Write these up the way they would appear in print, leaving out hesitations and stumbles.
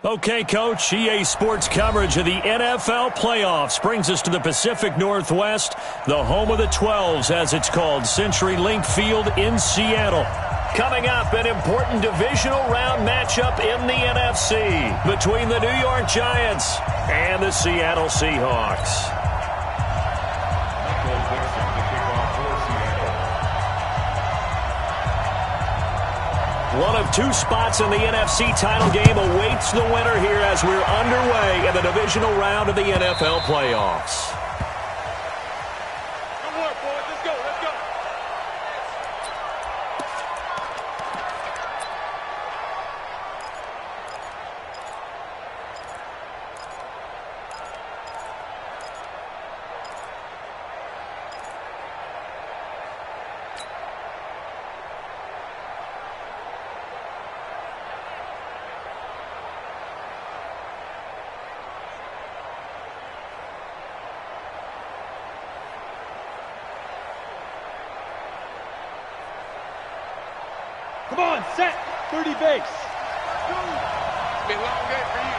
Okay, Coach, EA Sports coverage of the NFL playoffs brings us to the Pacific Northwest, the home of the 12s, as it's called, CenturyLink Field in Seattle. Coming up, an important divisional round matchup in the NFC between the New York Giants and the Seattle Seahawks. One of two spots in the NFC title game awaits the winner here as we're underway in the divisional round of the NFL playoffs. Good work, boys. Let's go. Let's go. Come on, set. 30 base. It's been a long day for you.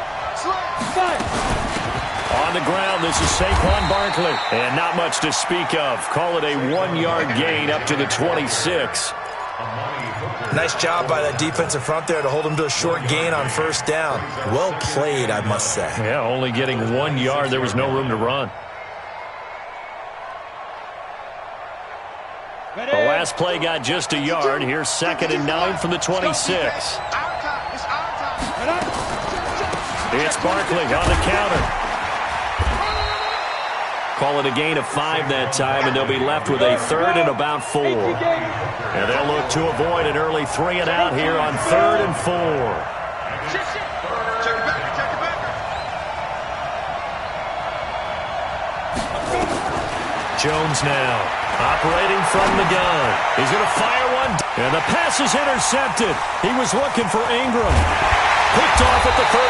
Slide. On the ground, this is Saquon Barkley. And not much to speak of. Call it a 1-yard gain up to the 26. Nice job by that defensive front there to hold him to a short gain on first down. Well played, I must say. Yeah, only getting 1 yard. There was no room to run. The last play got just a yard. Here's 2nd and 9 from the 26. It's Barkley on the counter. Call it a gain of 5 that time, and they'll be left with a 3rd and about 4. And they'll look to avoid an early 3 and out here on 3rd and 4. Jones now, operating from the gun. He's going to fire one, and the pass is intercepted. He was looking for Ingram. Picked off at the 38,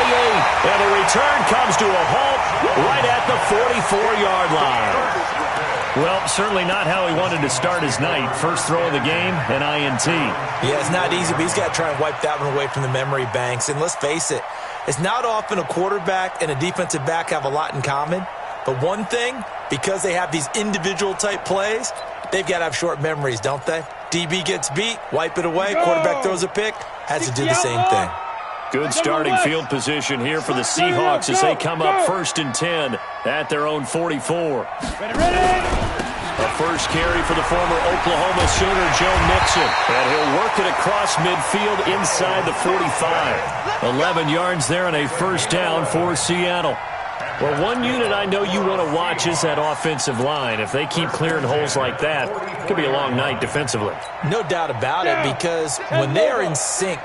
and the return comes to a halt right at the 44-yard line. Well, certainly not how he wanted to start his night. First throw of the game, an INT. Yeah, it's not easy, but he's got to try and wipe that one away from the memory banks. And let's face it, it's not often a quarterback and a defensive back have a lot in common. But one thing, because they have these individual-type plays, they've got to have short memories, don't they? DB gets beat, wipe it away, quarterback throws a pick, has to do the same thing. Good starting field position here for the Seahawks as they come up 1st and 10 at their own 44. A first carry for the former Oklahoma Sooner, Joe Mixon. And he'll work it across midfield inside the 45. 11 yards there and a first down for Seattle. Well, one unit I know you want to watch is that offensive line. If they keep clearing holes like that, it could be a long night defensively. No doubt about it, because when they are in sync,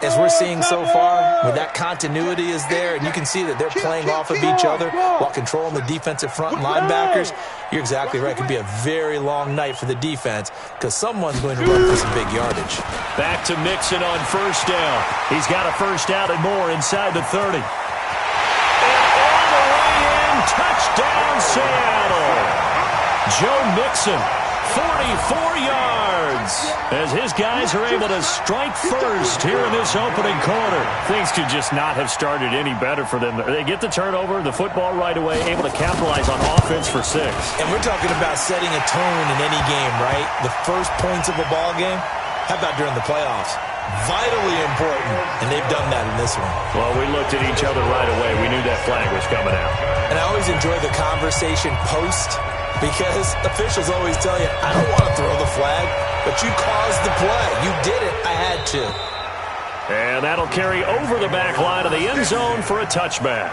as we're seeing so far, when that continuity is there, and you can see that they're playing off of each other while controlling the defensive front and linebackers, you're exactly right. It could be a very long night for the defense because someone's going to run for some big yardage. Back to Mixon on first down. He's got a first down and more inside the 30. Touchdown, Seattle. Joe Mixon, 44 yards. As his guys are able to strike first here in this opening quarter. Things could just not have started any better for them. They get the turnover, the football right away, able to capitalize on offense for 6. And we're talking about setting a tone in any game, right? The first points of a ball game. How about during the playoffs? Vitally important, and they've done that in this one. Well, we looked at each other right away. We knew that flag was coming out. And I always enjoy the conversation post because officials always tell you, I don't want to throw the flag, but you caused the play. You did it. I had to. And that'll carry over the back line of the end zone for a touchback.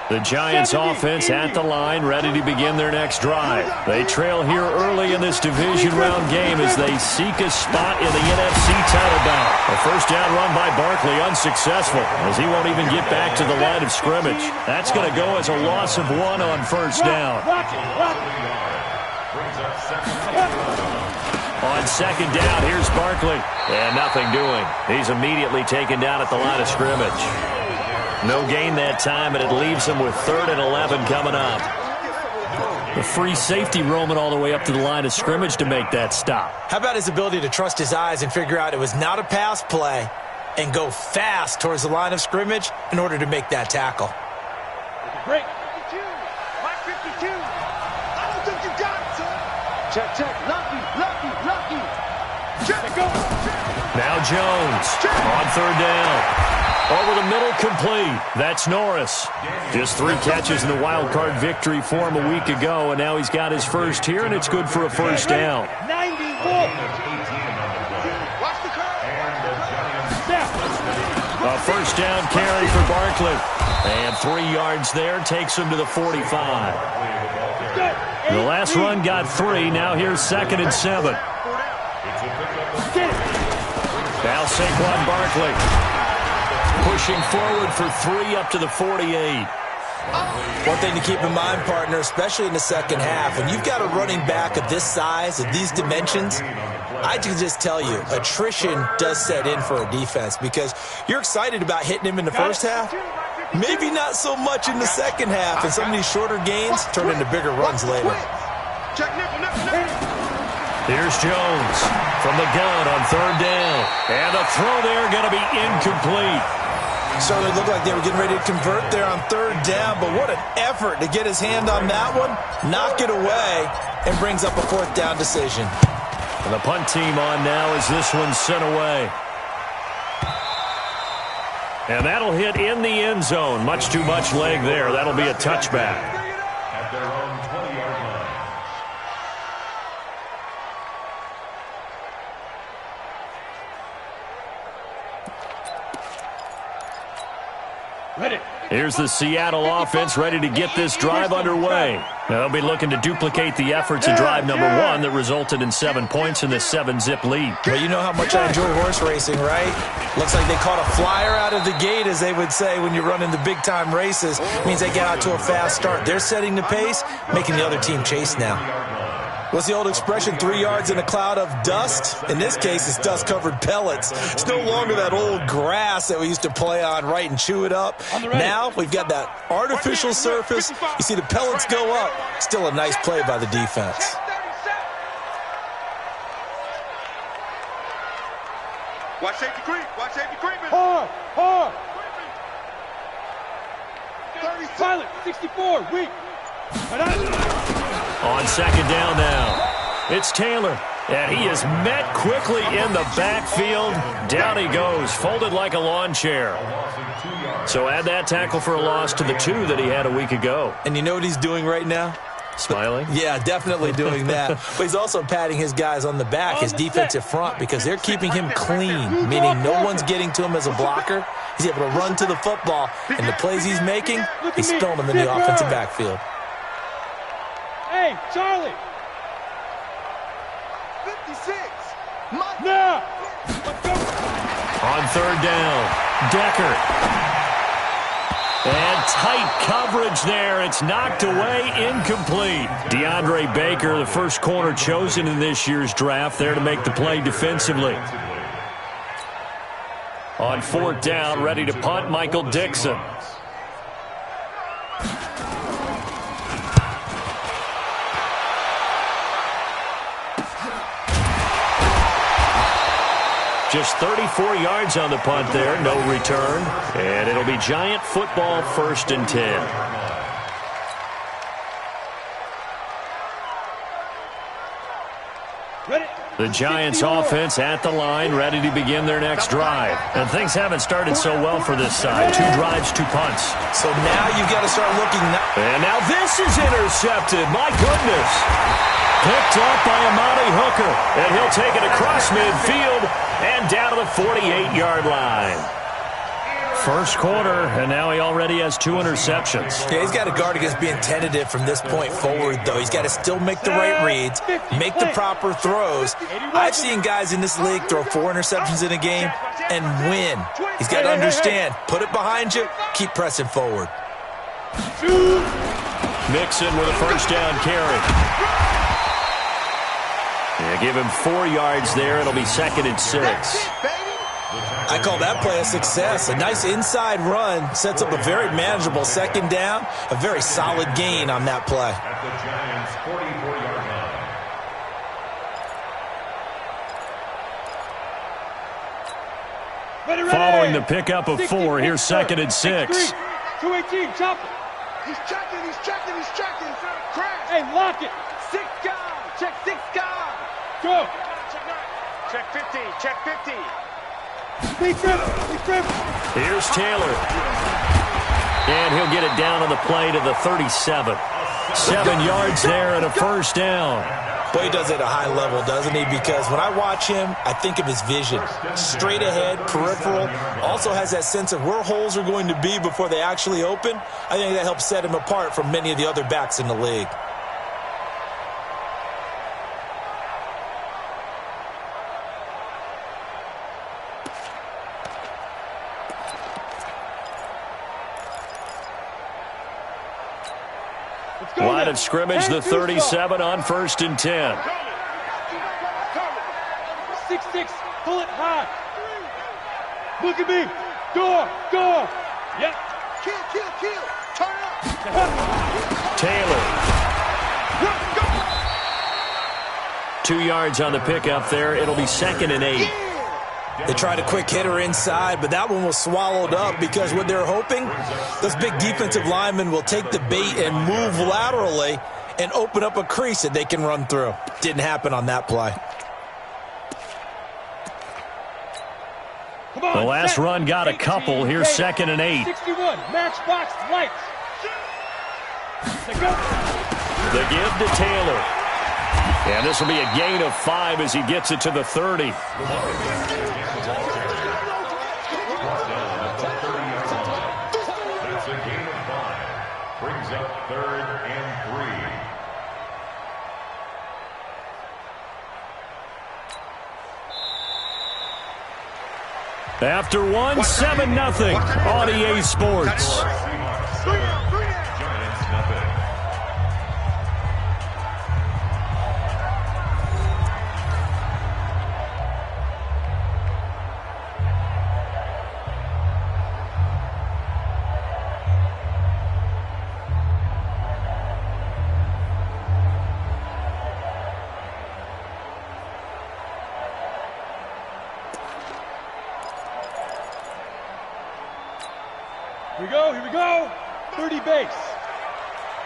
The Giants offense at the line, ready to begin their next drive. They trail here early in this division round game as they seek a spot in the NFC title bout. A first down run by Barkley unsuccessful as he won't even get back to the line of scrimmage. That's going to go as a loss of 1 on first down. On second down, here's Barkley. And nothing doing. He's immediately taken down at the line of scrimmage. No gain that time, and it leaves him with 3rd and 11 coming up. The free safety roaming all the way up to the line of scrimmage to make that stop. How about his ability to trust his eyes and figure out it was not a pass play and go fast towards the line of scrimmage in order to make that tackle. Break. 52. Mike 52. I don't think you got it, son. Check, check. Lucky. Check. Go. Now Jones on 3rd down. Over the middle, complete. That's Norris. Just 3 catches in the wild card victory for him a week ago, and now he's got his first here, and it's good for a first down. 90. Watch the curve. A first down carry for Barkley. And 3 yards there takes him to the 45. The last run got 3. Now here's 2nd and 7. Now Saquon Barkley pushing forward for 3 up to the 48. One thing to keep in mind, partner, especially in the second half, when you've got a running back of this size, of these dimensions, I can just tell you, attrition does set in for a defense because you're excited about hitting him in the first half. Maybe not so much in the second half, and some of these shorter gains turn into bigger runs later. Here's Jones from the gun on 3rd down. And the throw there going to be incomplete. Certainly looked like they were getting ready to convert there on 3rd down, but what an effort to get his hand on that one, knock it away, and brings up a 4th down decision. And the punt team on now as this one's sent away. And that'll hit in the end zone. Much too much leg there. That'll be a touchback. At their own 20-yard line. Ready. Here's the Seattle offense ready to get this drive underway. Now they'll be looking to duplicate the efforts of drive number 1 that resulted in 7 points in this 7-zip lead. Well, you know how much I enjoy horse racing, right? Looks like they caught a flyer out of the gate, as they would say when you're running the big-time races. It means they get out to a fast start. They're setting the pace, making the other team chase now. What's the old expression, 3 yards in a cloud of dust? In this case, it's dust-covered pellets. It's no longer that old grass that we used to play on, right, and chew it up. Now we've got that artificial surface. You see the pellets go up. Still a nice play by the defense. Watch safety creep. Watch safety creeping. Hard. 30 silent. 64. Weak. On second down now, it's Taylor, and he is met quickly in the backfield. Down he goes, folded like a lawn chair. So add that tackle for a loss to the 2 that he had a week ago. And you know what he's doing right now? Smiling? Yeah, definitely doing that. But he's also patting his guys on the back, his defensive front, because they're keeping him clean, meaning no one's getting to him as a blocker. He's able to run to the football, and the plays he's making, he's spilling them in the offensive backfield. Hey, Charlie. 56. Now. Let's go. On 3rd down, Decker. And tight coverage there. It's knocked away, incomplete. DeAndre Baker, the first corner chosen in this year's draft, there to make the play defensively. On 4th down, ready to punt, Michael Dixon. Just 34 yards on the punt there, no return. And it'll be Giant football, 1st and 10. The Giants offense at the line, ready to begin their next drive. And things haven't started so well for this side. 2 drives, 2 punts. So now you've got to start looking. And now this is intercepted. My goodness. Picked up by Amani Hooker. And he'll take it across midfield and down to the 48-yard line. First quarter, and now he already has 2 interceptions. Yeah, he's got to guard against being tentative from this point forward, though. He's got to still make the right reads, make the proper throws. I've seen guys in this league throw 4 interceptions in a game and win. He's got to understand, put it behind you, keep pressing forward. Mixon with a first down carry. give him 4 yards there. It'll be 2nd and 6. I call that play a success. A nice inside run sets up a very manageable 2nd down. A very solid gain on that play. At the Giants' 44-yard line. Following the pickup of 4, here's 2nd and 6. 218, chop it. He's checking. Crash. Hey, lock it. 6 guys. Check 6 guys. Go. Check 50. Check 50. Here's Taylor. And he'll get it down on the play to the 37. 7 yards there and a 1st down. Boy, he does it at a high level, doesn't he? Because when I watch him, I think of his vision. Straight ahead, peripheral. Also has that sense of where holes are going to be before they actually open. I think that helps set him apart from many of the other backs in the league. Line of scrimmage, the 37 on 1st and 10. 6-6, pull it high. Look at me. Go. Yep. Kill. Turn up. Taylor. 2 yards on the pickup there. It'll be 2nd and 8. They tried a quick hitter inside, but that one was swallowed up because what they're hoping, those big defensive linemen will take the bait and move laterally and open up a crease that they can run through. Didn't happen on that play. The last run got a couple. Here's 2nd and 8. 61, matchbox lights. The give to Taylor. And this will be a gain of 5 as he gets it to the 30. That's a gain of 5. Brings up 3rd and 3. After 1, 7-0 on EA Sports. Giants nothing. Here we go. 30 base.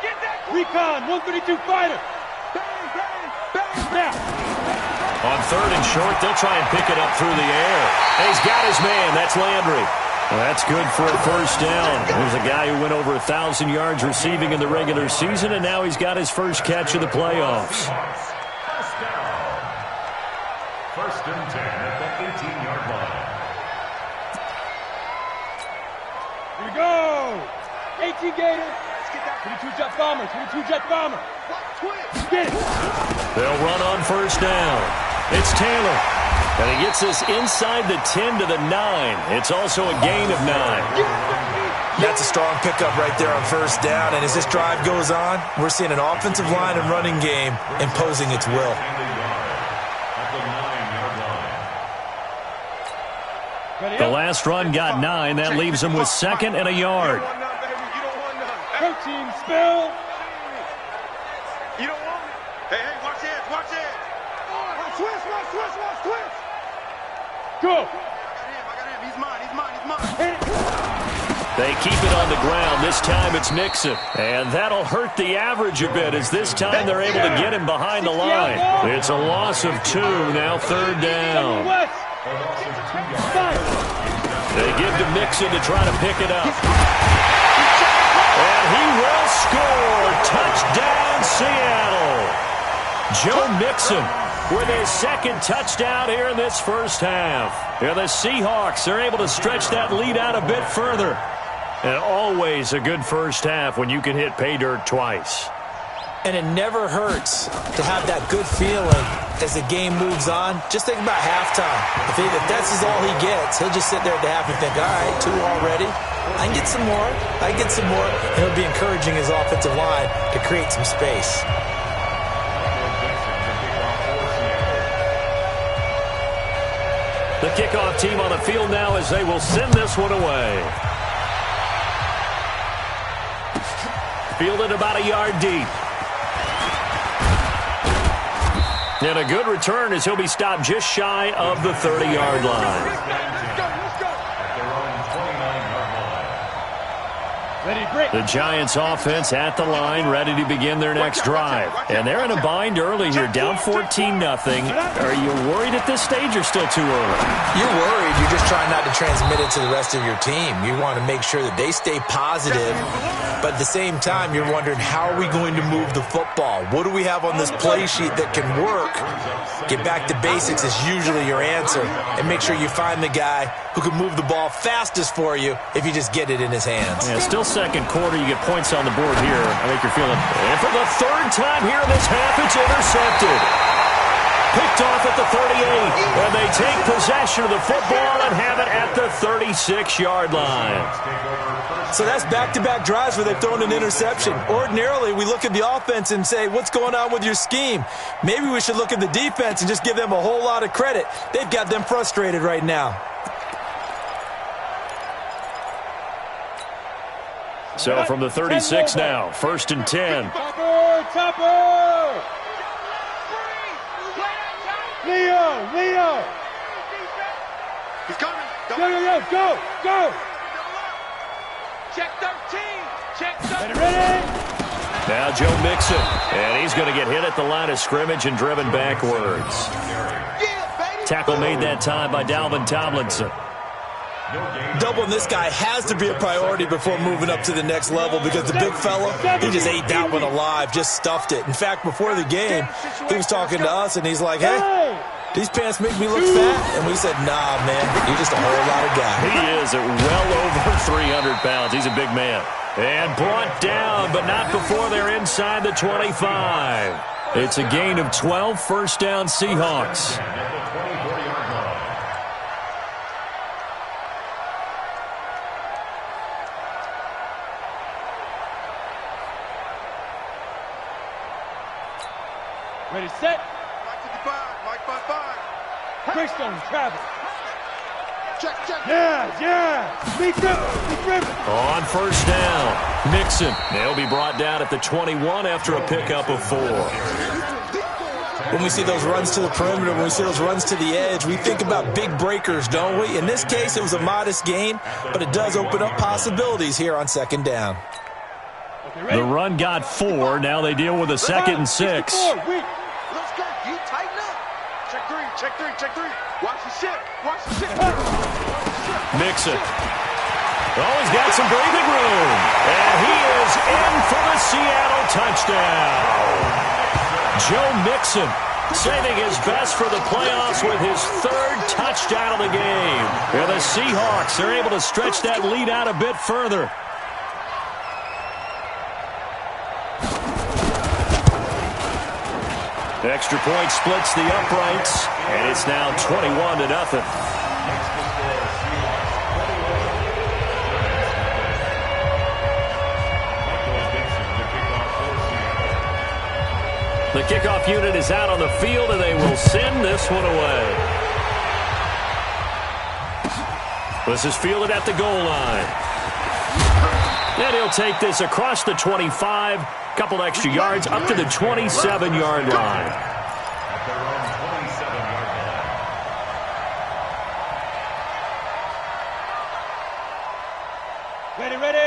Get that recon, 132 fighter. Now. On 3rd and short, they'll try and pick it up through the air. And he's got his man. That's Landry. Well, that's good for a 1st down. There's a guy who went over 1,000 yards receiving in the regular season, and now he's got his first catch of the playoffs. 1st and 10 at the 18-yard line. Here we go. 18 Gator. 22 jet bomber. 22 jet bomber. Get it. They'll run on 1st down. It's Taylor. And he gets this inside the 10 to the 9. It's also a gain of 9. That's a strong pickup right there on 1st down. And as this drive goes on, we're seeing an offensive line and running game imposing its will. The last run got 9. That leaves him with 2nd and a yard. Protein spill. You don't want it. Hey, watch it. Switch. Go. I got him. He's mine. They keep it on the ground. This time it's Nixon. And that'll hurt the average a bit as this time they're able to get him behind the line. It's a loss of 2. Now 3rd down. They give to Mixon to try to pick it up. And he will score. Touchdown, Seattle. Joe Mixon with his 2nd touchdown here in this 1st half. Here the Seahawks are able to stretch that lead out a bit further. And always a good 1st half when you can hit pay dirt twice. And it never hurts to have that good feeling as the game moves on. Just think about halftime. If that's all he gets, he'll just sit there at the half and think, all right, 2 already. I can get some more. And he'll be encouraging his offensive line to create some space. The kickoff team on the field now as they will send this one away. Fielded about a yard deep. And a good return as he'll be stopped just shy of the 30-yard line. The Giants offense at the line, ready to begin their next drive. And they're in a bind early here, down 14-0. Are you worried at this stage or still too early? You're worried. You're just trying not to transmit it to the rest of your team. You want to make sure that they stay positive, but at the same time, you're wondering, how are we going to move the football? What do we have on this play sheet that can work? Get back to basics is usually your answer, and make sure you find the guy who can move the ball fastest for you if you just get it in his hands. Yeah, still second quarter. You get points on the board here. I think you're feeling. And for the third time here this half, it's intercepted. Picked off at the 38. And they take possession of the football and have it at the 36-yard line. So that's back-to-back drives where they've thrown an interception. Ordinarily, we look at the offense and say, what's going on with your scheme? Maybe we should look at the defense and just give them a whole lot of credit. They've got them frustrated right now. So from the 36 now, 1st and 10. Topper! Leo! He's coming. Go! Check 13. Check 13. Ready? Now Joe Mixon, and he's going to get hit at the line of scrimmage and driven backwards. Tackle made that time by Dalvin Tomlinson. Doubling this guy has to be a priority before moving up to the next level, because the big fella, he just ate that one alive, just stuffed it. In fact, before the game, he was talking to us, and he's like, hey, these pants make me look fat. And we said, nah, man, you're just a whole lot of guy. He is at well over 300 pounds. He's a big man. And brought down, but not before they're inside the 25. It's a gain of 12, first down Seahawks. Ready, set. Mike 5. Greystone, travel. Check. Yeah. Meet them. On first down, Mixon. They'll be brought down at the 21 after a pickup of 4. When we see those runs to the perimeter, when we see those runs to the edge, we think about big breakers, don't we? In this case, it was a modest gain, but it does open up possibilities here on second down. The run got 4. Now they deal with a 2nd and 6. Let's go. You tighten up. Check three. Watch the shit. Mixon. Oh, he's got some breathing room. And he is in for the Seattle touchdown. Joe Mixon saving his best for the playoffs with his 3rd touchdown of the game. And the Seahawks are able to stretch that lead out a bit further. Extra point splits the uprights, and it's now 21-0. The kickoff unit is out on the field, and they will send this one away. This is fielded at the goal line. And he'll take this across the 25, couple extra yards, up to the 27-yard line.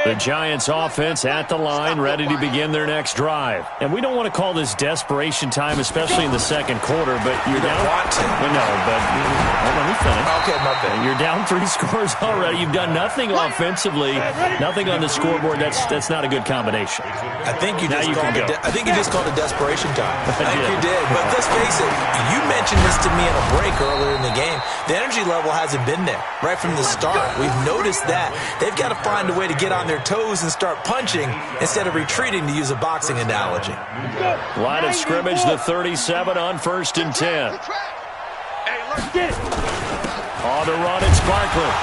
The Giants offense at the line, ready to begin their next drive. And we don't want to call this desperation time, especially in the second quarter, but you're down. No, but let me finish. Okay, my bad. You're down 3 scores already. You've done nothing offensively, nothing on the scoreboard. That's not a good combination. I think you just called it desperation time. I think you did. But let's face it, you mentioned this to me in a break earlier in the game. The energy level hasn't been there right from the start. We've noticed that. They've got to find a way to get on their toes and start punching instead of retreating, to use a boxing analogy. Line of scrimmage, the 37 on 1st and 10. On the run, it's Barkley.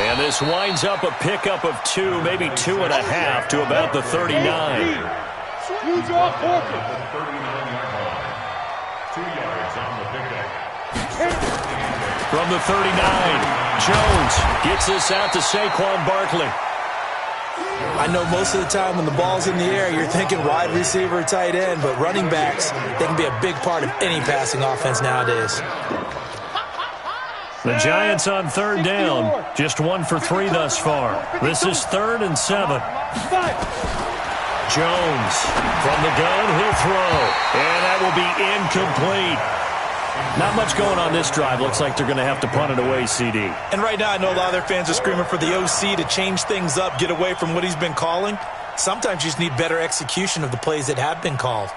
And this winds up a pickup of 2, maybe 2.5 to about the 39. Use your pocket. 2 yards on the pickup. from the 39. Jones gets this out to Saquon Barkley. I know most of the time when the ball's in the air, you're thinking wide receiver, tight end, but running backs, they can be a big part of any passing offense nowadays. The Giants on third down, just 1 for 3 thus far. This is 3rd and 7. Jones from the gun, he'll throw, and that will be incomplete. Not much going on this drive. Looks like they're going to have to punt it away, CD. And right now I know a lot of their fans are screaming for the OC to change things up, get away from what he's been calling. Sometimes you just need better execution of the plays that have been called.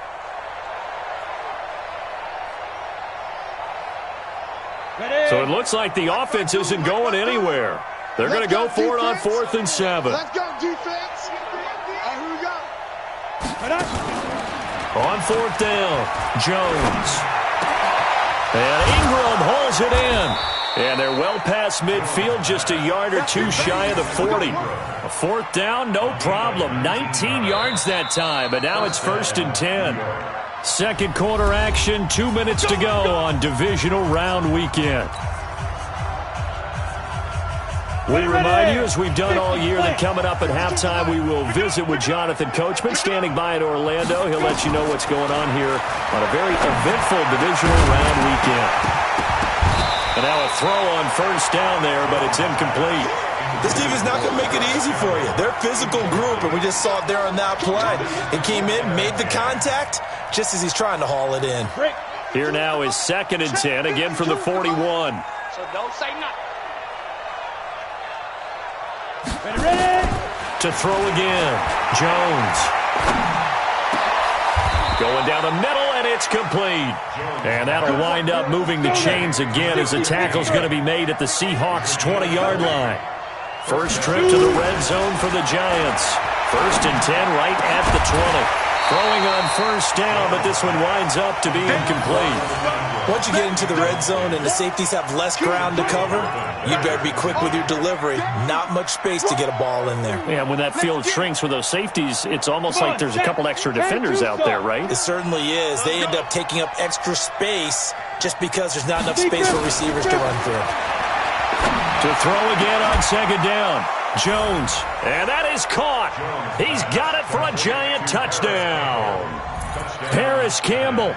So it looks like the offense isn't going anywhere. They're going to go for it on 4th and 7. Let's go, defense. Here we go. On 4th down, Jones. And Ingram hauls it in. And they're well past midfield, just a yard or 2 shy of the 40. A 4th down, no problem. 19 yards that time, but now it's 1st and 10. Second quarter action, 2 minutes to go on divisional round weekend. We remind you, as we've done all year, that coming up at halftime, we will visit with Jonathan Coachman, standing by in Orlando. He'll let you know what's going on here on a very eventful divisional round weekend. And now a throw on 1st down there, but it's incomplete. This team is not going to make it easy for you. They're a physical group, and we just saw it there on that play. It came in, made the contact, just as he's trying to haul it in. Here now is 2nd and 10, again from the 41. So don't say nothing. Ready? To throw again. Jones. Going down the middle, and it's complete. And that'll wind up moving the chains again as the tackle's going to be made at the Seahawks' 20-yard line. First trip to the red zone for the Giants. 1st and 10 right at the 20. Throwing on 1st down, but this one winds up to be incomplete. Once you get into the red zone and the safeties have less ground to cover, you better be quick with your delivery. Not much space to get a ball in there. Yeah, when that field shrinks with those safeties, it's almost like there's a couple extra defenders out there, right? It certainly is. They end up taking up extra space just because there's not enough space for receivers to run through. To throw again on 2nd down. Jones, and that is caught. He's got it for a Giant touchdown. Paris Campbell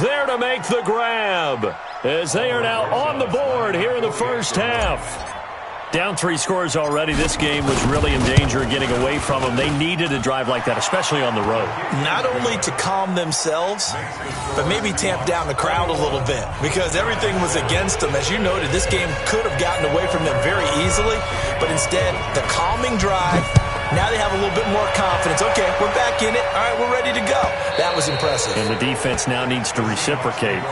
there to make the grab as they are now on the board here in the 1st half. Down 3 scores already. This game was really in danger of getting away from them. They needed a drive like that, especially on the road. Not only to calm themselves, but maybe tamp down the crowd a little bit because everything was against them. As you noted, this game could have gotten away from them very easily, but instead, the calming drive, now they have a little bit more confidence. Okay, we're back in it. All right, we're ready to go. That was impressive. And the defense now needs to reciprocate.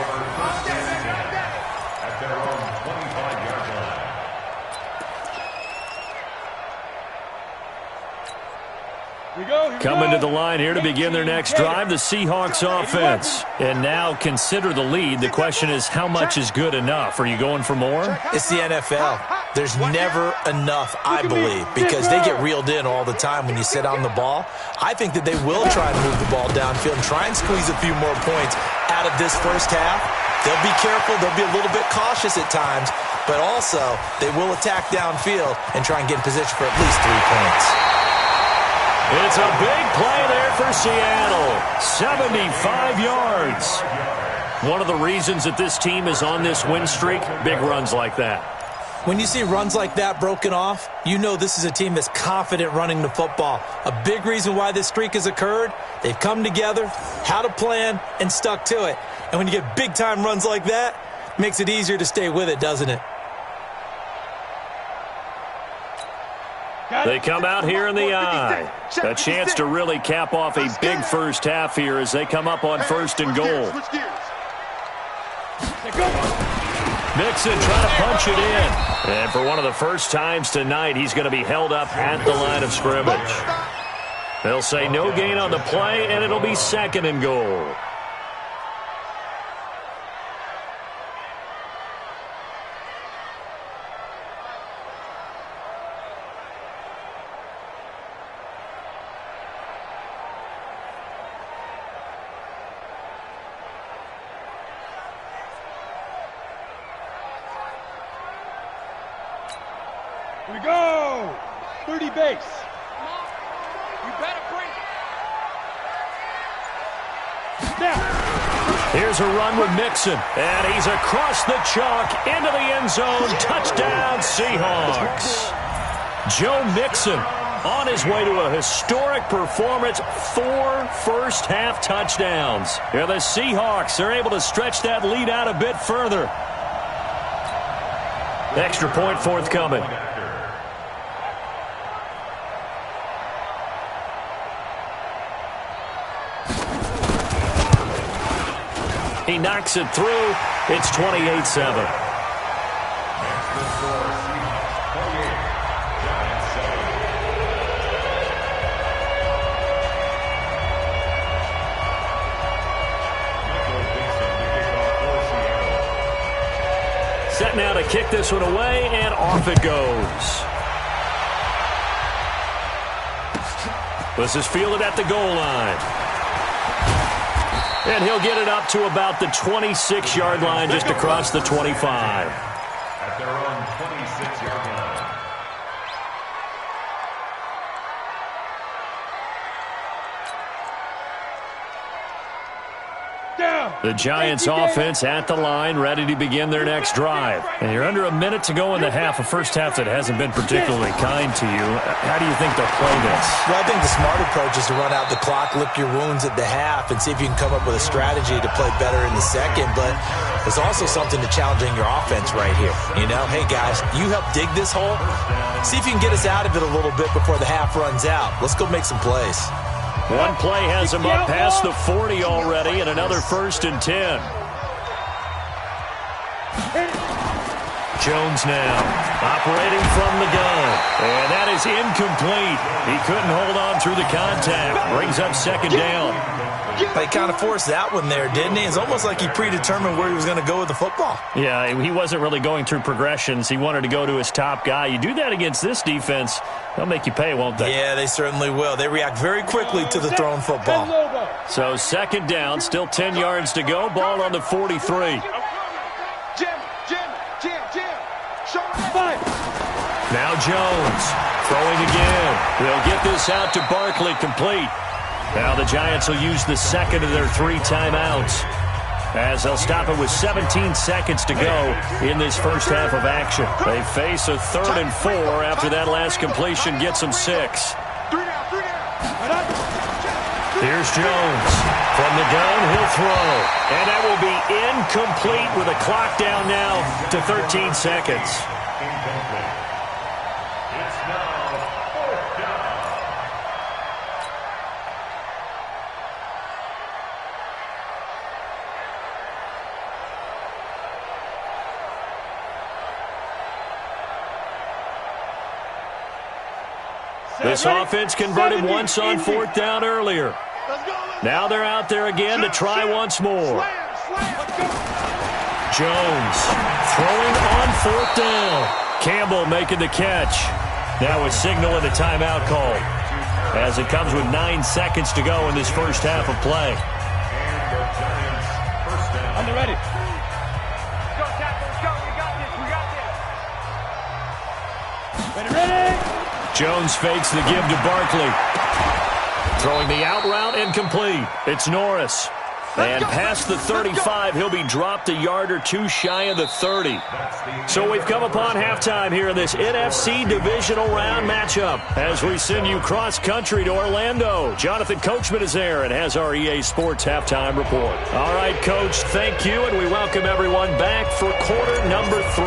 Coming to the line here to begin their next drive, the Seahawks offense. And now consider the lead. The question is, how much is good enough? Are you going for more? It's the NFL. There's never enough, I believe, because they get reeled in all the time when you sit on the ball. I think that they will try and move the ball downfield and try and squeeze a few more points out of this 1st half. They'll be careful. They'll be a little bit cautious at times, but also they will attack downfield and try and get in position for at least 3 points. It's a big play there for Seattle. 75 yards. One of the reasons that this team is on this win streak, big runs like that. When you see runs like that broken off, you know this is a team that's confident running the football. A big reason why this streak has occurred, they've come together, had a plan, and stuck to it. And when you get big-time runs like that, it makes it easier to stay with it, doesn't it? They come out here in the eye. A chance to really cap off a big 1st half here as they come up on 1st and goal. Mixon trying to punch it in. And for one of the first times tonight, he's going to be held up at the line of scrimmage. They'll say no gain on the play, and it'll be 2nd and goal. Here we go. 30 base. You better bring it. Now. Here's a run with Mixon, and he's across the chalk into the end zone. Touchdown, Seahawks. Joe Mixon on his way to a historic performance, 4 first-half touchdowns. Yeah, the Seahawks are able to stretch that lead out a bit further. Extra point forthcoming. He knocks it through. It's 28-7. Set now to kick this one away, and off it goes. This is fielded at the goal line. And he'll get it up to about the 26-yard line, just across the 25. At their own 26-yard line. The Giants offense at the line, ready to begin their next drive. And you're under a minute to go in the half, a first half that hasn't been particularly kind to you. How do you think they'll play this? Well, I think the smart approach is to run out the clock, lick your wounds at the half, and see if you can come up with a strategy to play better in the second. But there's also something to challenging your offense right here. You know, hey, guys, you help dig this hole. See if you can get us out of it a little bit before the half runs out. Let's go make some plays. One play has him up past the 40 already, and another 1st and 10. Jones now operating from the gun, and that is incomplete. He couldn't hold on through the contact. Brings up 2nd down. They kind of forced that one there, didn't he? It's almost like he predetermined where he was going to go with the football. Yeah, he wasn't really going through progressions. He wanted to go to his top guy. You do that against this defense, they'll make you pay, won't they? Yeah, they certainly will. They react very quickly to the thrown football. So 2nd down, still 10 yards to go. Ball on the 43. Now Jones throwing again. They'll get this out to Barkley, complete. Now the Giants will use the 2nd of their 3 timeouts, as they'll stop it with 17 seconds to go in this first half of action. They face a 3rd and 4 after that last completion gets them 6. Here's Jones. From the gun, he'll throw. And that will be incomplete with a clock down now to 13 seconds. Incomplete. It's now 4th down. This offense converted once on 4th down earlier. Now they're out there again to try once more. Jones throwing on 4th down. Campbell making the catch. Now a signal and a timeout call, as it comes with 9 seconds to go in this first half of play. On the ready. Go, Tackle, let's go. We got this. Ready. Jones fakes the give to Barkley. Throwing the out route incomplete. It's Norris. And past the 35, he'll be dropped a yard or 2 shy of the 30. So we've come upon halftime here in this NFC divisional round matchup, as we send you cross-country to Orlando. Jonathan Coachman is there and has our EA Sports halftime report. All right, Coach, thank you, and we welcome everyone back for quarter number 3.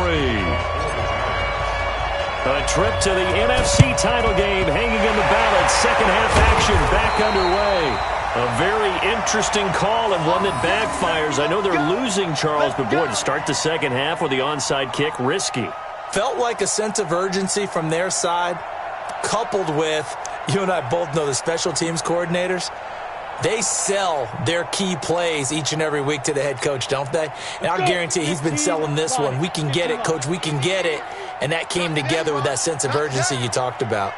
A trip to the NFC title game hanging in the balance. Second half action back underway. A very interesting call and one that backfires. I know they're losing, Charles, but boy, to start the second half with the onside kick, risky. Felt like a sense of urgency from their side, coupled with, you and I both know the special teams coordinators, they sell their key plays each and every week to the head coach, don't they? And I'll guarantee he's been selling this one. We can get it, Coach, we can get it. And that came together with that sense of urgency you talked about.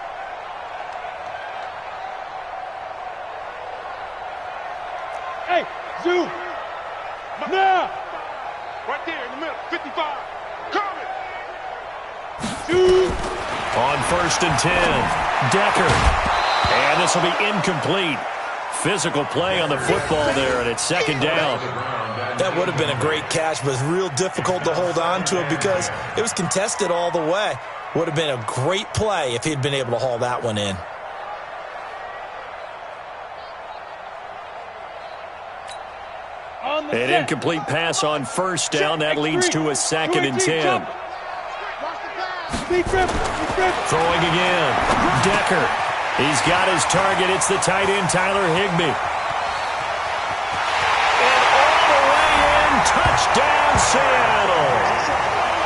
Hey, zoom. Now. Right there in the middle, 55. Coming. Zoom. On 1st and 10, Decker. And this will be incomplete. Physical play on the football there, and it's 2nd down. That would have been a great catch, but it's real difficult to hold on to it because it was contested all the way. Would have been a great play if he'd been able to haul that one in. An incomplete pass on 1st down. That leads to a 2nd and 10. Throwing again. Decker. He's got his target. It's the tight end, Tyler Higbee. And all the way in, touchdown, Seattle.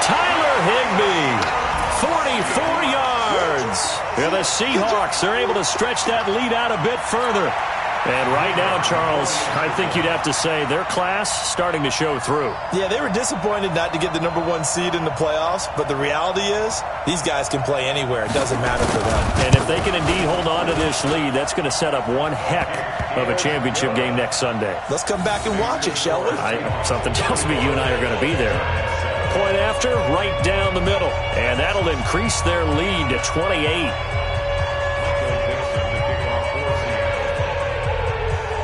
Tyler Higbee, 44 yards. And the Seahawks are able to stretch that lead out a bit further. And right now, Charles, I think you'd have to say their class starting to show through. Yeah, they were disappointed not to get the #1 seed in the playoffs, but the reality is these guys can play anywhere. It doesn't matter for them. And if they can indeed hold on to this lead, that's going to set up one heck of a championship game next Sunday. Let's come back and watch it, shall we? Something tells me you and I are going to be there. Point after, right down the middle. And that'll increase their lead to 28.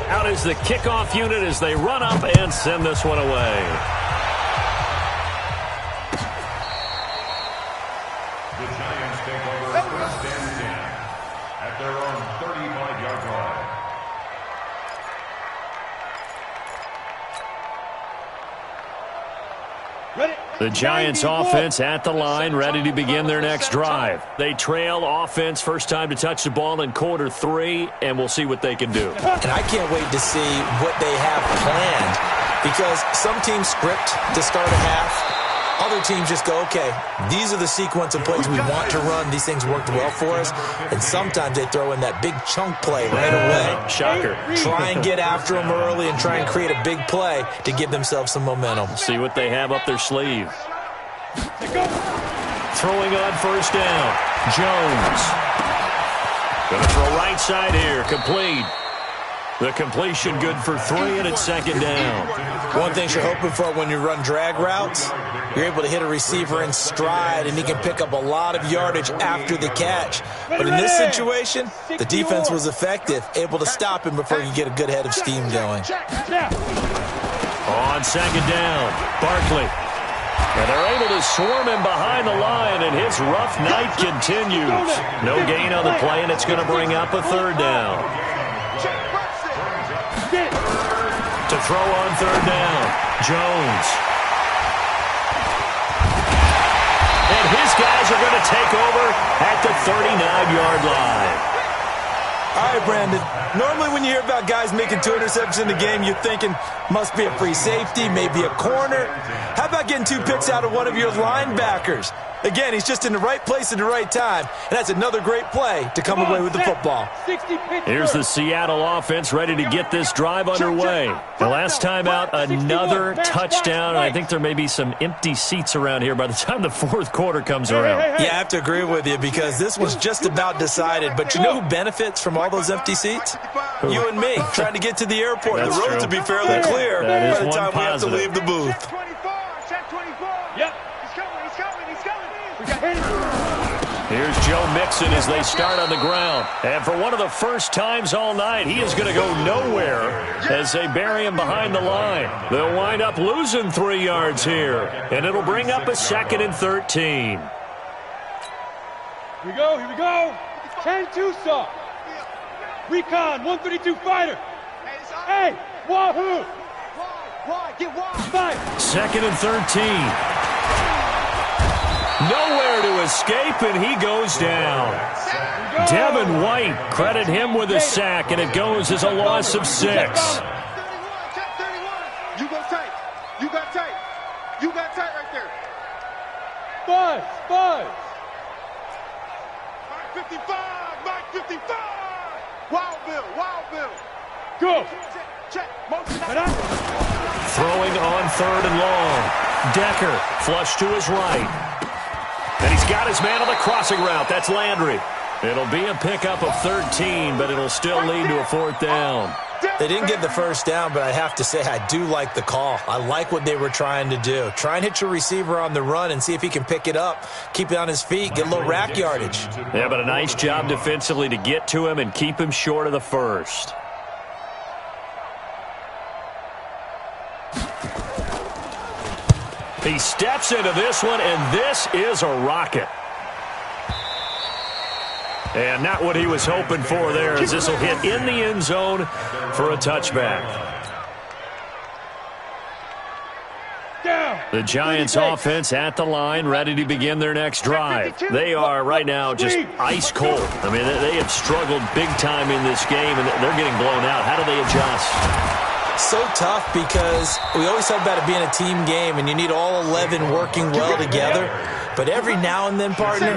Out is the kickoff unit as they run up and send this one away. The Giants take over 1st and 10 at their own 35-yard line. The Giants offense at the line, ready to begin their next drive. They trail offense, first time to touch the ball in quarter 3, and we'll see what they can do. And I can't wait to see what they have planned because some teams script to start a half. Other teams just go, okay, these are the sequence of plays we want to run. These things worked well for us. And sometimes they throw in that big chunk play right away. Shocker. Try and get after them early and try and create a big play to give themselves some momentum. See what they have up their sleeve. Throwing on 1st down. Jones. Going to throw right side here. Complete. The completion good for 3, and it's 2nd down. One thing you're hoping for when you run drag routes, you're able to hit a receiver in stride, and he can pick up a lot of yardage after the catch. But in this situation, the defense was effective, able to stop him before you get a good head of steam going. On 2nd down, Barkley. And they're able to swarm him behind the line, and his rough night continues. No gain on the play, and it's going to bring up a 3rd down. To throw on 3rd down, Jones. And his guys are going to take over at the 39-yard line. All right, Brandon. Normally when you hear about guys making 2 interceptions in a game, you're thinking must be a free safety, maybe a corner. How about getting 2 picks out of one of your linebackers? Again, he's just in the right place at the right time, and that's another great play to come away with the football. Here's the Seattle offense ready to get this drive underway. The last time out, another touchdown, and I think there may be some empty seats around here by the time the 4th quarter comes around. Yeah, I have to agree with you because this was just about decided. But you know who benefits from all those empty seats? You and me, trying to get to the airport. That's the road true. to be fairly clear That by the is time one we have to positive. leave the booth. Check 24. Yep. He's coming. We got Here's Joe Mixon as they start on the ground. And for one of the first times all night, he is going to go nowhere as they bury him behind the line. They'll wind up losing 3 yards here, and it'll bring up a 2nd and 13. Here we go. 10-2 saw. Recon, 132 fighter. Hey, wahoo. Wide, get wide. 2nd and 13. Nowhere to escape, and he goes down. Devin White, credit him with a sack, and it goes as a loss of 6. 31. You go tight. You got tight. You got tight right there. Buzz. Mike 55. Wild Bill. Go. Check. Motion. Throwing on 3rd and long. Decker, flush to his right. And he's got his man on the crossing route. That's Landry. It'll be a pickup of 13, but it'll still lead to a 4th down. They didn't get the first down, but I have to say I do like the call. I like what they were trying to do. Try and hit your receiver on the run and see if he can pick it up, keep it on his feet, get a little rack yardage. Yeah, but a nice job defensively to get to him and keep him short of the first. He steps into this one, and this is a rocket. And not what he was hoping for there, as this will hit in the end zone for a touchback. The Giants offense at the line, ready to begin their next drive. They are right now just ice cold. I mean, they have struggled big time in this game, and they're getting blown out. How do they adjust? So tough because we always talk about it being a team game, and you need all 11 working well together. But every now and then, partner,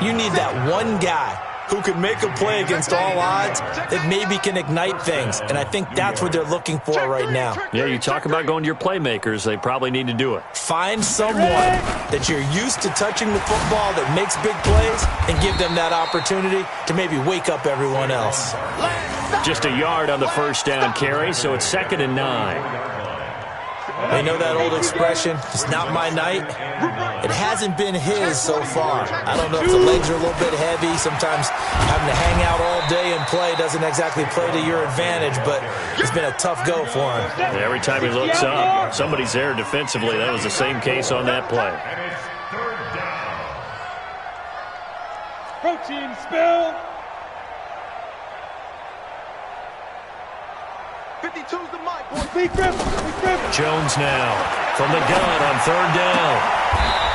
you need that one guy who can make a play against all odds that maybe can ignite things. And I think that's what they're looking for right now. Yeah, you talk about going to your playmakers. They probably need to do it. Find someone that you're used to touching the football that makes big plays and give them that opportunity to maybe wake up everyone else. Just a yard on the first down carry, so it's 2nd and 9. They know that old expression, it's not my night. It hasn't been his so far. I don't know if the legs are a little bit heavy. Sometimes having to hang out all day and play doesn't exactly play to your advantage, but it's been a tough go for him. Yeah, every time he looks up, somebody's there defensively. That was the same case on that play. Protein spill. 52's the mic, boy. Jones now from the gun on 3rd down.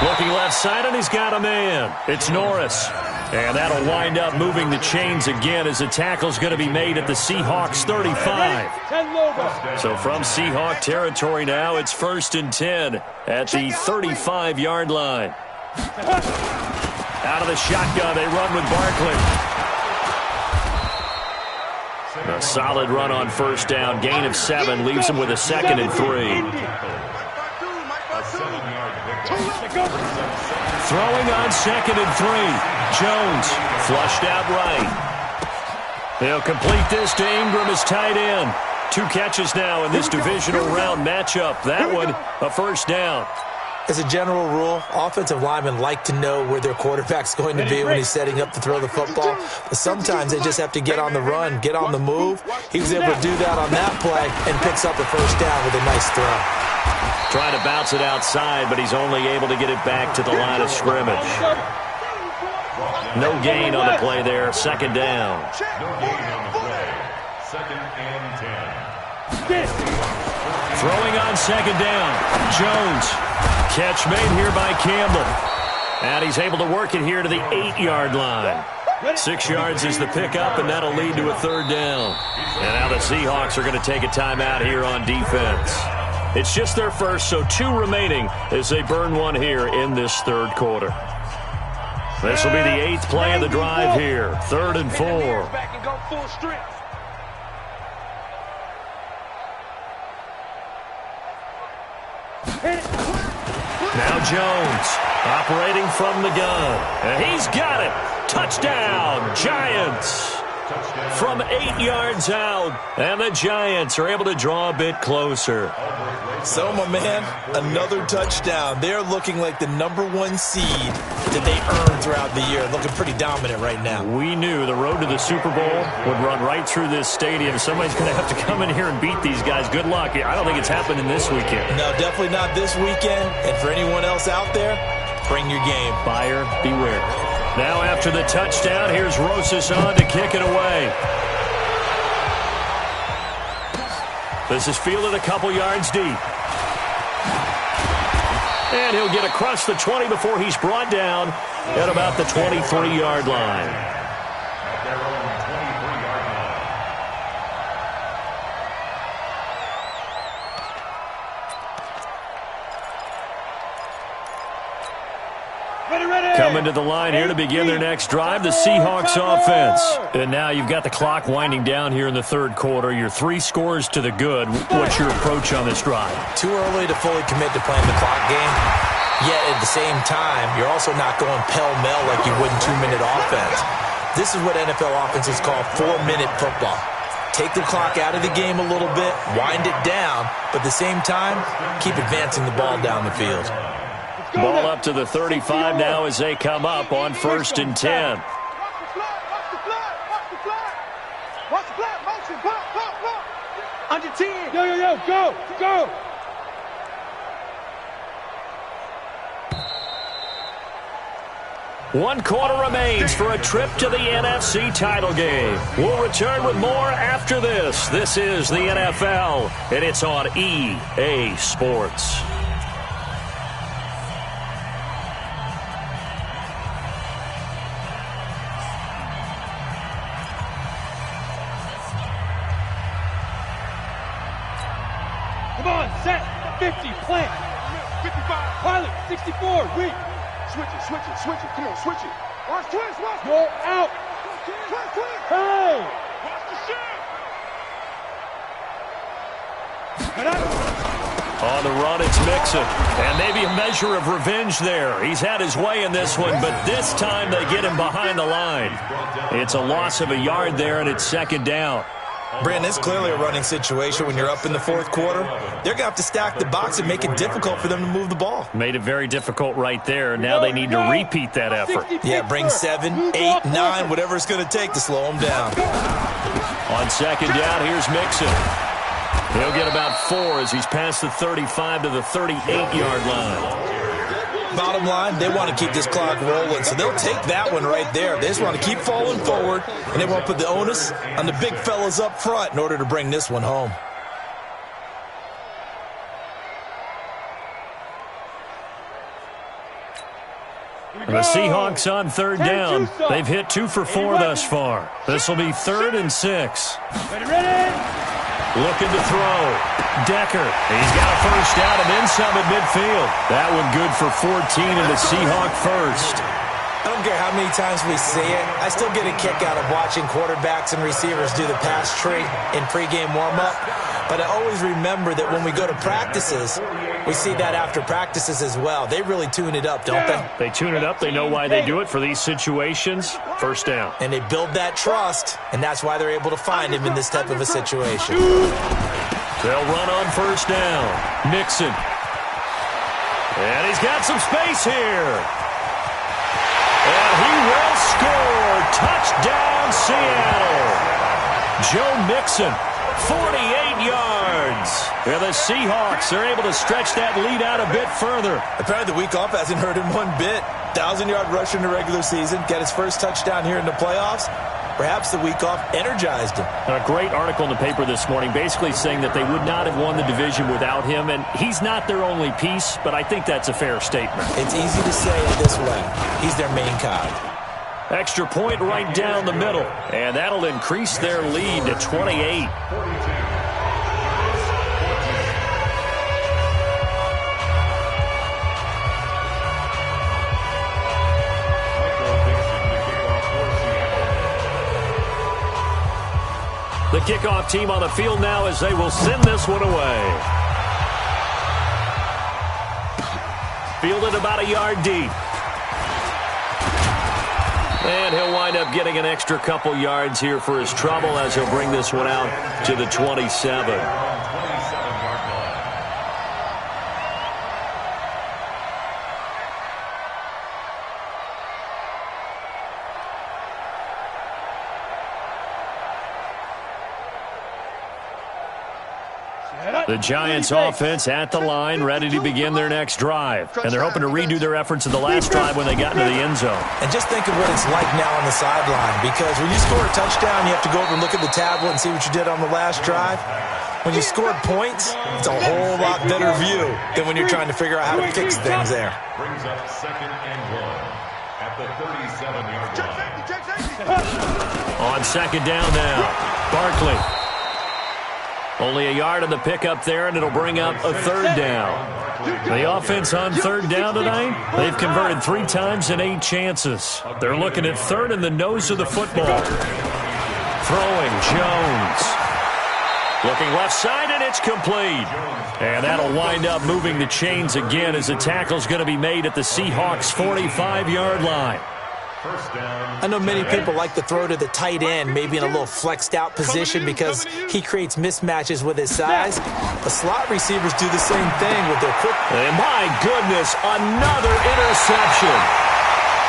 Looking left side, and he's got a man. It's Norris. And that'll wind up moving the chains again as the tackle's going to be made at the Seahawks 35. So from Seahawk territory now, it's 1st and 10 at the 35-yard line. Out of the shotgun, they run with Barkley. A solid run on 1st down. Gain of 7 leaves him with a 2nd and 3. Throwing on 2nd and 3. Jones flushed out right. They'll complete this to Ingram as tight end. 2 catches now in this divisional round matchup. That one, a 1st down. As a general rule, offensive linemen like to know where their quarterback's going to be when he's setting up to throw the football. But sometimes they just have to get on the run, get on the move. He was able to do that on that play and picks up a 1st down with a nice throw. Trying to bounce it outside, but he's only able to get it back to the line of scrimmage. No gain on the play there. 2nd down. No gain on the play. 2nd and 10. Throwing on 2nd down. Jones. Catch made here by Campbell. And he's able to work it here to the 8-yard line. 6 yards is the pickup, and that'll lead to a 3rd down. And now the Seahawks are going to take a timeout here on defense. It's just their first, so 2 remaining as they burn one here in this 3rd quarter. This will be the 8th play of the drive here. 3rd and 4. Now Jones operating from the gun. And he's got it. Touchdown, Giants. From 8 yards out. And the Giants are able to draw a bit closer. So, my man, another touchdown. They're looking like the #1 seed that they earned throughout the year. Looking pretty dominant right now. We knew the road to the Super Bowl would run right through this stadium. Somebody's going to have to come in here and beat these guys. Good luck. I don't think it's happening this weekend. No, definitely not this weekend. And for anyone else out there, bring your game. Buyer beware. Now after the touchdown, here's Rosas on to kick it away. This is fielded a couple yards deep. And he'll get across the 20 before he's brought down at about the 23-yard line. At their own 23-yard line. Coming to the line here to begin their next drive, the Seahawks offense. And now you've got the clock winding down here in the 3rd quarter. You're 3 scores to the good. What's your approach on this drive? Too early to fully commit to playing the clock game. Yet at the same time, you're also not going pell-mell like you would in 2-minute offense. This is what NFL offenses call 4-minute football. Take the clock out of the game a little bit, wind it down, but at the same time, keep advancing the ball down the field. Ball up to the 35 now as they come up on 1st and 10. Watch the flat, motion, pop. Under 10. Yo, go. One quarter remains for a trip to the NFC title game. We'll return with more after this. This is the NFL, and it's on EA Sports. Come on, set. 50, plant. 55. Pilot, 64, weak. Switch it. Come on, switch it. Watch twist. Go out. Twist. Hey. Watch the shit. On the run, it's Mixon. And maybe a measure of revenge there. He's had his way in this one, but this time they get him behind the line. It's a loss of a yard there, and it's 2nd down. Brandon, it's clearly a running situation when you're up in the 4th quarter. They're going to have to stack the box and make it difficult for them to move the ball. Made it very difficult right there. Now they need to repeat that effort. Yeah, bring 7, 8, 9, whatever it's going to take to slow them down. On 2nd down, here's Mixon. He'll get about 4 as he's past the 35 to the 38-yard line. Bottom line, they want to keep this clock rolling, so they'll take that one right there. They just want to keep falling forward, and they want to put the onus on the big fellas up front in order to bring this one home. The Seahawks on 3rd down. They've hit 2 for 4 thus far. This will be 3rd and 6. Ready? Looking to throw. Decker. He's got a first down and then some at midfield. That one good for 14 and the Seahawk first. I don't care how many times we see it. I still get a kick out of watching quarterbacks and receivers do the pass tree in pregame warm-up. But I always remember that when we go to practices, we see that after practices as well. They really tune it up, don't they? They tune it up. They know why they do it for these situations. First down. And they build that trust, and that's why they're able to find him in this type of a situation. They'll run on 1st down. Mixon. And he's got some space here. And he will score. Touchdown, Seattle. Joe Mixon, 48 yards. And the Seahawks are able to stretch that lead out a bit further. Apparently the week off hasn't hurt him one bit. 1,000-yard rusher in the regular season. Got his first touchdown here in the playoffs. Perhaps the week off energized him. A great article in the paper this morning basically saying that they would not have won the division without him, and he's not their only piece, but I think that's a fair statement. It's easy to say it this way. He's their main cog. Extra point right down the middle, and that'll increase their lead to 28. The kickoff team on the field now as they will send this one away. Fielded about a yard deep. And he'll wind up getting an extra couple yards here for his trouble as he'll bring this one out to the 27. The Giants offense at the line, ready to begin their next drive. And they're hoping to redo their efforts of the last drive when they got into the end zone. And just think of what it's like now on the sideline, because when you score a touchdown, you have to go over and look at the tablet and see what you did on the last drive. When you scored points, it's a whole lot better view than when you're trying to figure out how to fix things there. Brings up 2nd and 1 at the 37-yard line. On 2nd down now, Barkley. Only a yard on the pickup there, and it'll bring up a 3rd down. The offense on 3rd down tonight, they've converted 3 times in 8 chances. They're looking at 3rd in the nose of the football. Throwing, Jones. Looking left side, and it's complete. And that'll wind up moving the chains again as the tackle's going to be made at the Seahawks' 45-yard line. First down. I know many people like to throw to the tight end, maybe in a little flexed out position because he creates mismatches with his size. The slot receivers do the same thing with their quick. And my goodness, another interception.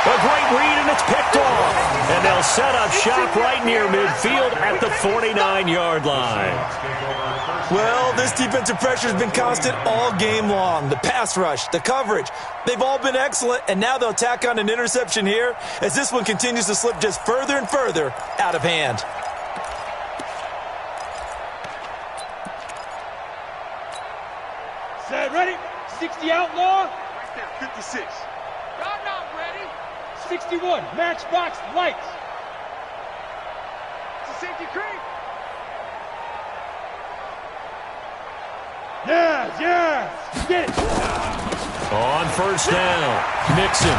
A great read, and it's picked off. And they'll set up shop right near midfield at the 49-yard line. Well, this defensive pressure has been constant all game long. The pass rush, the coverage, they've all been excellent, and now they'll tack on an interception here as this one continues to slip just further and further out of hand. Set, ready? 60 outlaw. Right there, 56. Y'all not ready. 61, matchbox lights. It's a safety creep. Yes, get it. On first down, Mixon.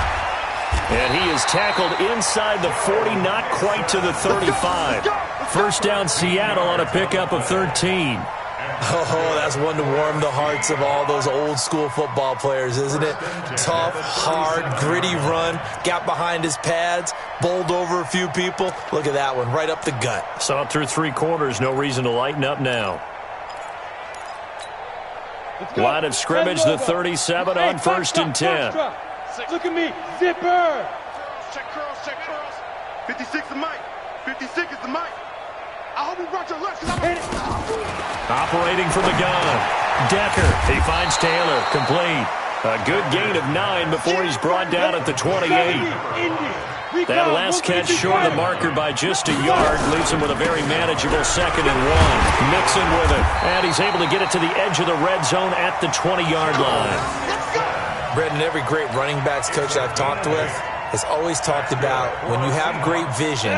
And he is tackled inside the 40, not quite to the 35. First down, Seattle on a pickup of 13. Oh, that's one to warm the hearts of all those old school football players, isn't it? Tough, hard, gritty run, got behind his pads, bowled over a few people. Look at that one, right up the gut. Saw it through 3 quarters, no reason to lighten up now. Line of scrimmage, the 37 on first and 10. Look at me, zipper. Check curls, check curls. 56 is Mike. 56 is the Mike. I hope you brought your lunch because I'm Operating from the gun. Decker, he finds Taylor, complete. A good gain of 9 before he's brought down at the 28. That last catch short of the marker by just a yard leaves him with a very manageable 2nd and 1. Mixon with it, and he's able to get it to the edge of the red zone at the 20-yard line. Brendan, every great running backs coach I've talked with has always talked about when you have great vision,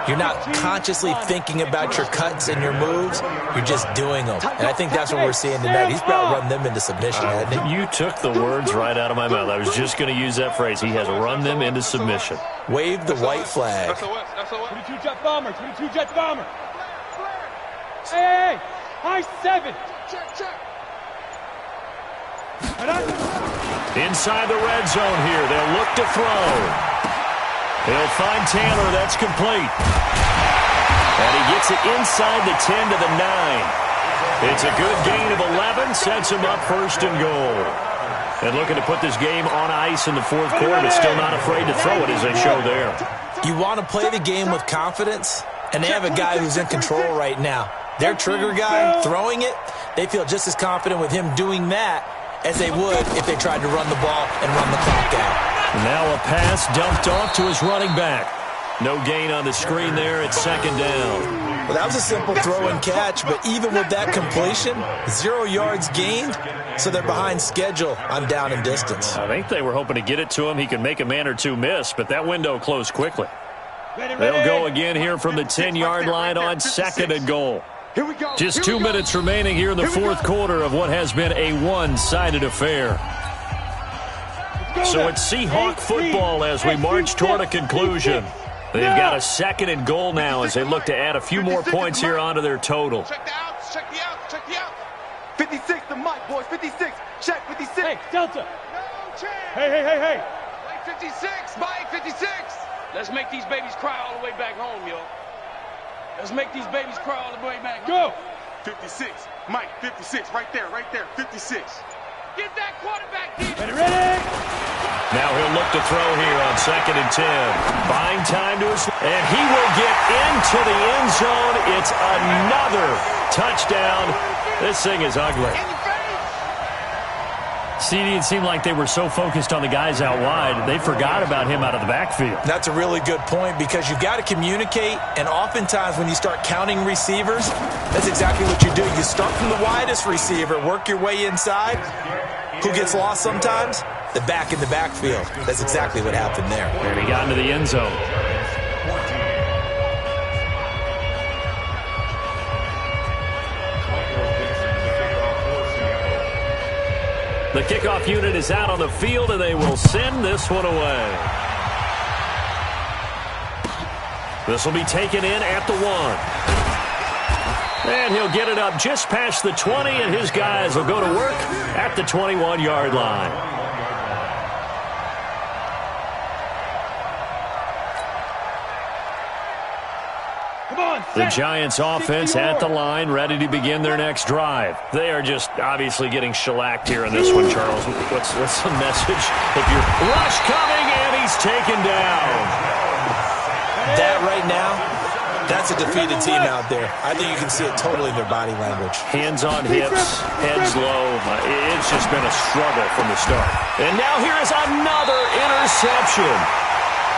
you're not consciously thinking about your cuts and your moves, you're just doing them. And I think that's what we're seeing tonight. He's about to run them into submission, hasn't he? You took the words right out of my mouth. I was just going to use that phrase. He has run them into submission. Wave the white flag. 22 jet bomber, 22 jet bomber. Hey, high 7. Check. Inside the red zone here, they'll look to throw. He'll find Taylor, that's complete. And he gets it inside the 10 to the 9. It's a good gain of 11, sets him up 1st and goal. And looking to put this game on ice in the 4th quarter, but still not afraid to throw it as they show there. You want to play the game with confidence, and they have a guy who's in control right now. Their trigger guy throwing it, they feel just as confident with him doing that as they would if they tried to run the ball and run the clock out. Now a pass dumped off to his running back. No gain on the screen there at 2nd down. Well, that was a simple throw and catch, but even with that completion, 0 yards gained, so they're behind schedule on down and distance. I think they were hoping to get it to him. He could make a man or two miss, but that window closed quickly. They'll go again here from the 10-yard line on 2nd and goal. Just 2 minutes remaining here in the 4th quarter of what has been a one-sided affair. So it's Seahawk football as we march toward a conclusion. They've got a 2nd and goal now as they look to add a few more points here onto their total. Check the outs, check the outs, check the outs. 56, the Mike, boys, 56. Check, 56. Hey, Delta. No chance. Hey. Mike 56, Mike 56. Let's make these babies cry all the way back home, yo. Let's make these babies cry all the way back home. Go. 56, Mike 56, right there, 56. Get that quarterback deep. Ready. Now he'll look to throw here on 2nd and 10. Buying time to his... And he will get into the end zone. It's another touchdown. This thing is ugly. CD, it seemed like they were so focused on the guys out wide, they forgot about him out of the backfield. That's a really good point because you've got to communicate, and oftentimes when you start counting receivers, that's exactly what you do. You start from the widest receiver, work your way inside. Who gets lost sometimes? The back in the backfield. That's exactly what happened there. And he got into the end zone. The kickoff unit is out on the field, and they will send this one away. This will be taken in at the 1. And he'll get it up just past the 20, and his guys will go to work at the 21-yard line. The Giants offense at the line, ready to begin their next drive. They are just obviously getting shellacked here in this one, Charles. What's the message? If you're rush coming, and he's taken down. That right now, that's a defeated team out there. I think you can see it totally in their body language. Hands on hips, heads low. It's just been a struggle from the start. And now here is another interception.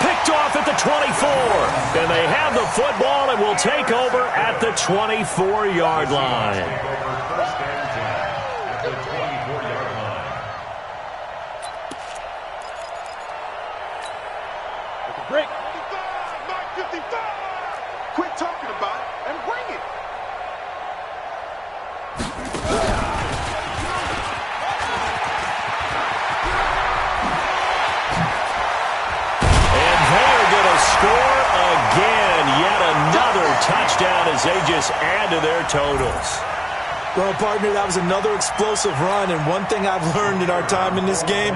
Picked off at the 24. And they have the football and will take over at the 24-yard line. First and 10 at the 24-yard line. Break. 55! Quit talking about it and bring it. And they're going to score again. Yet another touchdown as they just add to their totals. Well, partner, that was another explosive run, and one thing I've learned in our time in this game,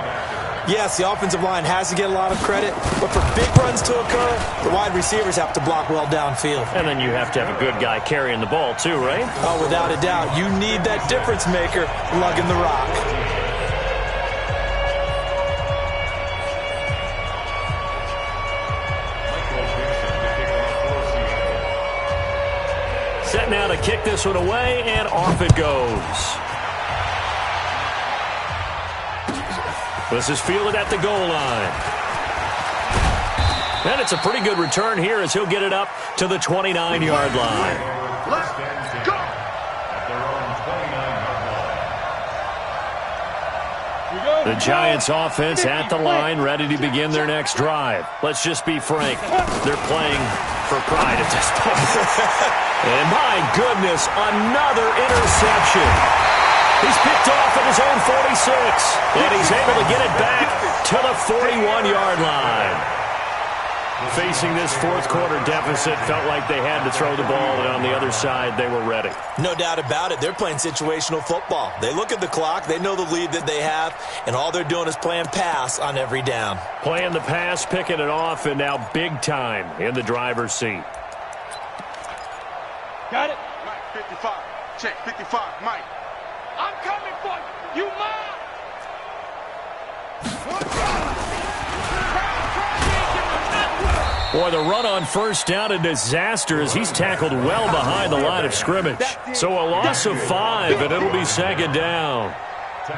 yes, the offensive line has to get a lot of credit, but for big runs to occur, the wide receivers have to block well downfield. And then you have to have a good guy carrying the ball too, right? Oh, without a doubt. You need that difference maker lugging the rock. Set now to kick this one away, and off it goes. This is fielded at the goal line. And it's a pretty good return here as he'll get it up to the 29-yard line. Let's go! At their own 29-yard line. The Giants offense at the line, ready to begin their next drive. Let's just be frank. They're playing for pride at this point. And my goodness, another interception. He's picked off at his own 46, and he's able to get it back to the 41-yard line. Facing this fourth quarter deficit, felt like they had to throw the ball, and on the other side, they were ready. No doubt about it. They're playing situational football. They look at the clock, they know the lead that they have, and all they're doing is playing pass on every down. Playing the pass, picking it off, and now big time in the driver's seat. Got it. Mike, 55. Check, 55. Mike. I'm coming for you. You mine. Boy, the run on first down, a disaster as he's tackled well behind the line of scrimmage. So a loss of 5, and it'll be second down.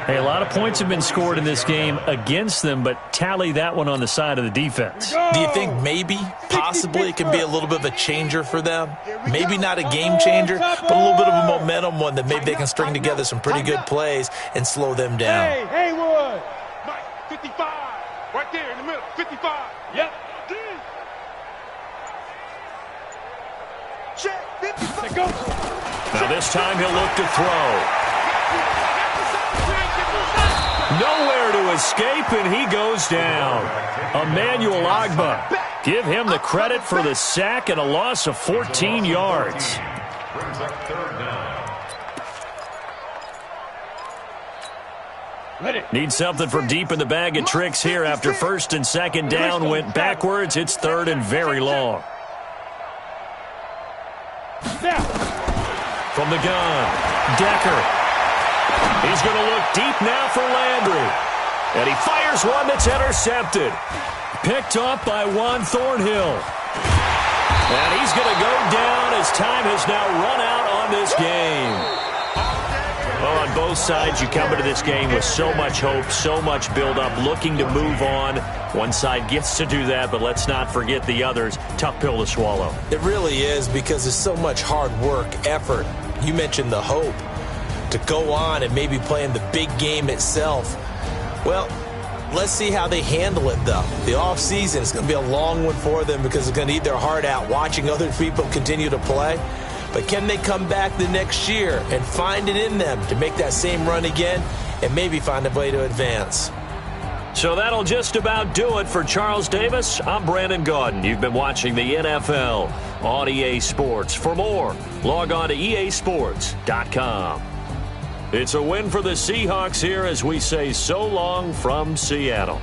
Hey, a lot of points have been scored in this game against them, but tally that one on the side of the defense. Do you think maybe, possibly, it can be a little bit of a changer for them? Maybe not a game changer, but a little bit of a momentum one that maybe they can string together some pretty good plays and slow them down. Hey, Haywood. Mike, 55. Right there in the middle. 55. Yep. Check, 55. Go. Now this time he'll look to throw. Nowhere to escape, and he goes down. Emmanuel Agba. Give him the credit for the sack and a loss of 14 yards. Brings up third down. Ready. Need something from deep in the bag of tricks here after first and second down went backwards. It's third and very long. Now. From the gun, Decker. He's going to look deep now for Landry. And he fires one that's intercepted. Picked off by Juan Thornhill. And he's going to go down as time has now run out on this game. Well, on both sides, you come into this game with so much hope, so much build-up, looking to move on. One side gets to do that, but let's not forget the others. Tough pill to swallow. It really is, because there's so much hard work, effort. You mentioned the hope to go on and maybe play in the big game itself. Well, let's see how they handle it, though. The offseason is going to be a long one for them because they're going to eat their heart out watching other people continue to play. But can they come back the next year and find it in them to make that same run again and maybe find a way to advance? So that'll just about do it for Charles Davis. I'm Brandon Gaudin. You've been watching the NFL on EA Sports. For more, log on to easports.com. It's a win for the Seahawks here as we say so long from Seattle.